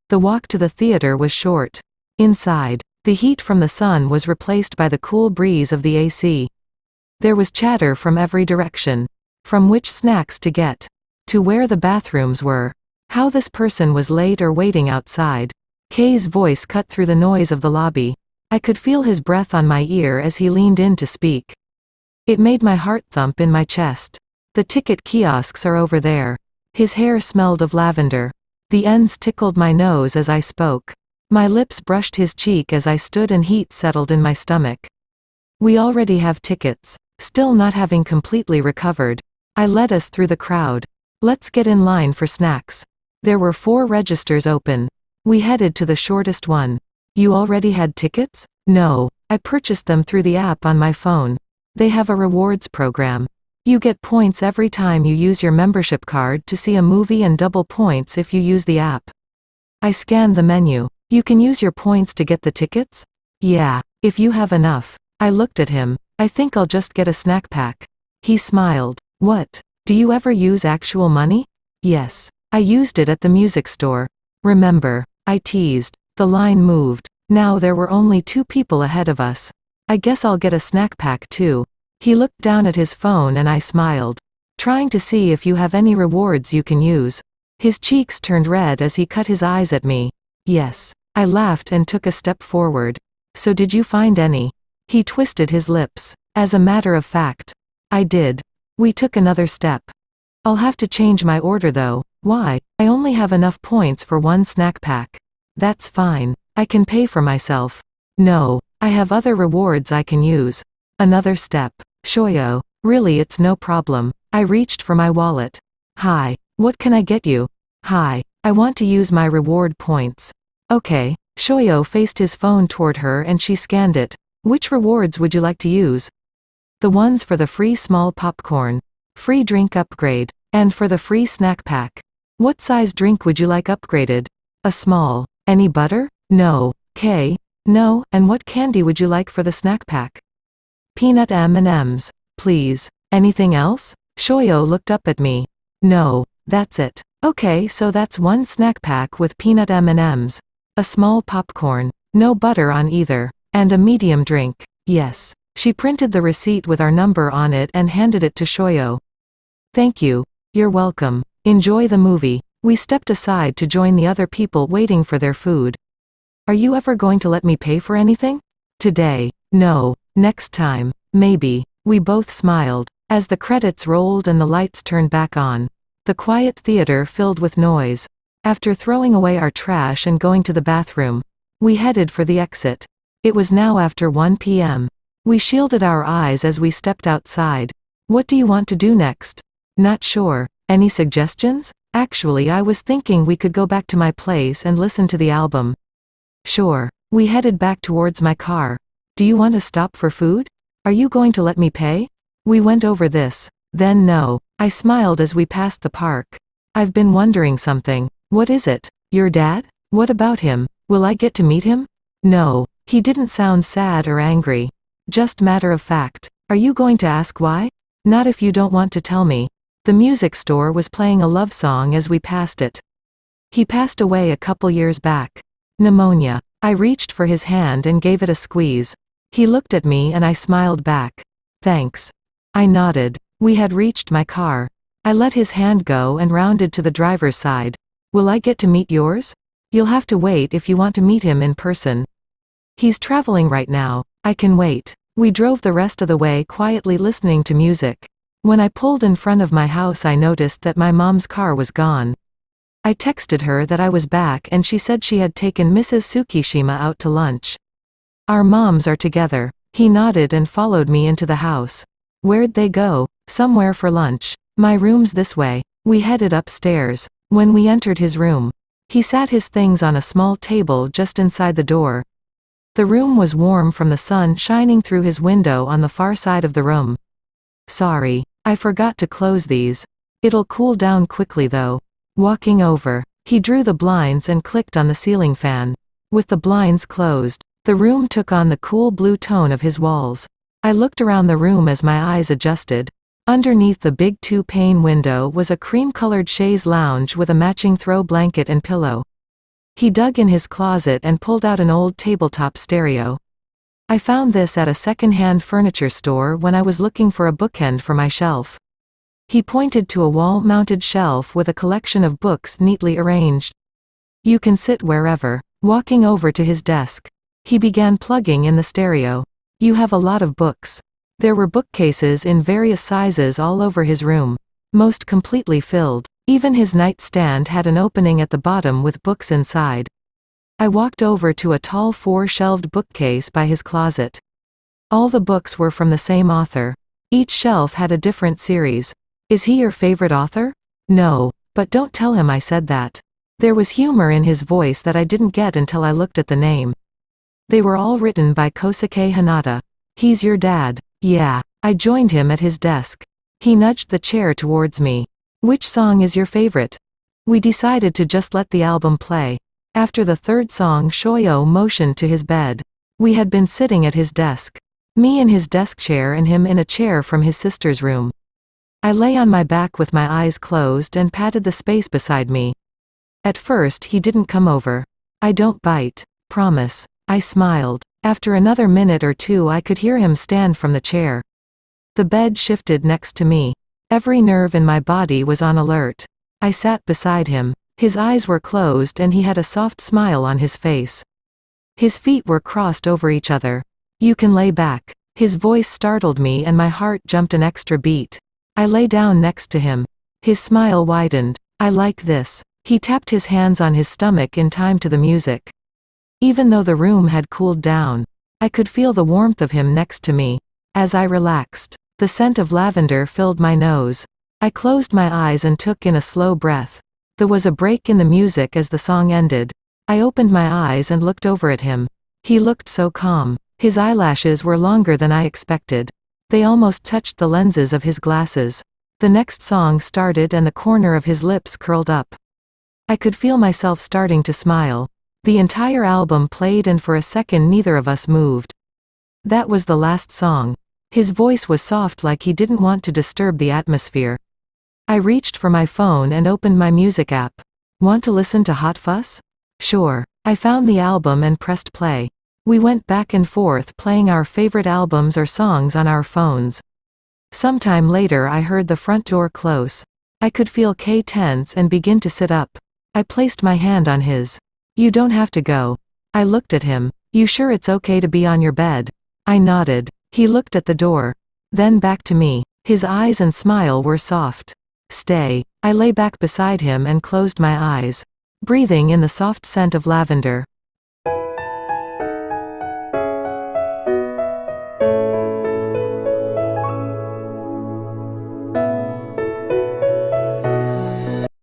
The walk to the theater was short. Inside, the heat from the sun was replaced by the cool breeze of the AC. There was chatter from every direction. From which snacks to get, to where the bathrooms were, how this person was late or waiting outside. Kay's voice cut through the noise of the lobby. I could feel his breath on my ear as he leaned in to speak. It made my heart thump in my chest. The ticket kiosks are over there. His hair smelled of lavender. The ends tickled my nose as I spoke. My lips brushed his cheek as I stood and heat settled in my stomach. We already have tickets. Still not having completely recovered, I led us through the crowd. Let's get in line for snacks. There were 4 registers open. We headed to the shortest one. You already had tickets? No, I purchased them through the app on my phone. They have a rewards program. You get points every time you use your membership card to see a movie and double points if you use the app. I scanned the menu. You can use your points to get the tickets? Yeah, if you have enough. I looked at him. I think I'll just get a snack pack. He smiled. What? Do you ever use actual money? Yes. I used it at the music store. Remember? I teased. The line moved. Now there were only 2 people ahead of us. I guess I'll get a snack pack too. He looked down at his phone and I smiled. Trying to see if you have any rewards you can use. His cheeks turned red as he cut his eyes at me. Yes. I laughed and took a step forward. So did you find any? He twisted his lips. As a matter of fact, I did. We took another step. I'll have to change my order though. Why? I only have enough points for 1 snack pack. That's fine. I can pay for myself. No, I have other rewards I can use. Another step. Shoyo. Really, it's no problem. I reached for my wallet. Hi. What can I get you? Hi. I want to use my reward points. Okay. Shoyo faced his phone toward her and she scanned it. Which rewards would you like to use? The ones for the free small popcorn, free drink upgrade, and for the free snack pack. What size drink would you like upgraded? A small. Any butter? No. K? No. And what candy would you like for the snack pack? Peanut M&Ms, please. Anything else? Shoyo looked up at me. No, that's it. Okay, so that's 1 snack pack with peanut M&Ms, a small popcorn, no butter on either, and a medium drink. Yes. She printed the receipt with our number on it and handed it to Shoyo. Thank you. You're welcome. Enjoy the movie. We stepped aside to join the other people waiting for their food. Are you ever going to let me pay for anything? Today. No. Next time. Maybe. We both smiled. As the credits rolled and the lights turned back on. The quiet theater filled with noise. After throwing away our trash and going to the bathroom, we headed for the exit. It was now after 1 p.m. We shielded our eyes as we stepped outside. What do you want to do next? Not sure. Any suggestions? Actually, I was thinking we could go back to my place and listen to the album. Sure. We headed back towards my car. Do you want to stop for food? Are you going to let me pay? We went over this. Then no. I smiled as we passed the park. I've been wondering something. What is it? Your dad? What about him? Will I get to meet him? No. He didn't sound sad or angry. Just matter of fact. Are you going to ask why? Not if you don't want to tell me. The music store was playing a love song as we passed it. He passed away a couple years back. Pneumonia. I reached for his hand and gave it a squeeze. He looked at me and I smiled back. Thanks. I nodded. We had reached my car. I let his hand go and rounded to the driver's side. Will I get to meet yours? You'll have to wait if you want to meet him in person. He's traveling right now. I can wait. We drove the rest of the way quietly listening to music. When I pulled in front of my house I noticed that my mom's car was gone. I texted her that I was back and she said she had taken Mrs. Tsukishima out to lunch. Our moms are together. He nodded and followed me into the house. Where'd they go? Somewhere for lunch. My room's this way. We headed upstairs. When we entered his room, he sat his things on a small table just inside the door. The room was warm from the sun shining through his window on the far side of the room. Sorry, I forgot to close these. It'll cool down quickly though. Walking over, he drew the blinds and clicked on the ceiling fan. With the blinds closed, the room took on the cool blue tone of his walls. I looked around the room as my eyes adjusted. Underneath the big 2-pane window was a cream-colored chaise lounge with a matching throw blanket and pillow. He dug in his closet and pulled out an old tabletop stereo. I found this at a second-hand furniture store when I was looking for a bookend for my shelf. He pointed to a wall-mounted shelf with a collection of books neatly arranged. You can sit wherever. Walking over to his desk, he began plugging in the stereo. You have a lot of books. There were bookcases in various sizes all over his room, most completely filled. Even his nightstand had an opening at the bottom with books inside. I walked over to a tall 4-shelved bookcase by his closet. All the books were from the same author. Each shelf had a different series. Is he your favorite author? No, but don't tell him I said that. There was humor in his voice that I didn't get until I looked at the name. They were all written by Kosuke Hinata. He's your dad. Yeah. I joined him at his desk. He nudged the chair towards me. Which song is your favorite? We decided to just let the album play. After the third song, Shoyo motioned to his bed. We had been sitting at his desk. Me in his desk chair and him in a chair from his sister's room. I lay on my back with my eyes closed and patted the space beside me. At first he didn't come over. I don't bite. Promise. I smiled. After another minute or two I could hear him stand from the chair. The bed shifted next to me. Every nerve in my body was on alert. I sat beside him. His eyes were closed and he had a soft smile on his face. His feet were crossed over each other. You can lay back. His voice startled me and my heart jumped an extra beat. I lay down next to him. His smile widened. I like this. He tapped his hands on his stomach in time to the music. Even though the room had cooled down, I could feel the warmth of him next to me. As I relaxed, the scent of lavender filled my nose. I closed my eyes and took in a slow breath. There was a break in the music as the song ended. I opened my eyes and looked over at him. He looked so calm. His eyelashes were longer than I expected. They almost touched the lenses of his glasses. The next song started and the corner of his lips curled up. I could feel myself starting to smile. The entire album played and for a second neither of us moved. That was the last song. His voice was soft like he didn't want to disturb the atmosphere. I reached for my phone and opened my music app. Want to listen to Hot Fuss? Sure. I found the album and pressed play. We went back and forth playing our favorite albums or songs on our phones. Sometime later I heard the front door close. I could feel Kay tense and begin to sit up. I placed my hand on his. You don't have to go. I looked at him. You sure it's okay to be on your bed? I nodded. He looked at the door. Then back to me. His eyes and smile were soft. Stay. I lay back beside him and closed my eyes. Breathing in the soft scent of lavender.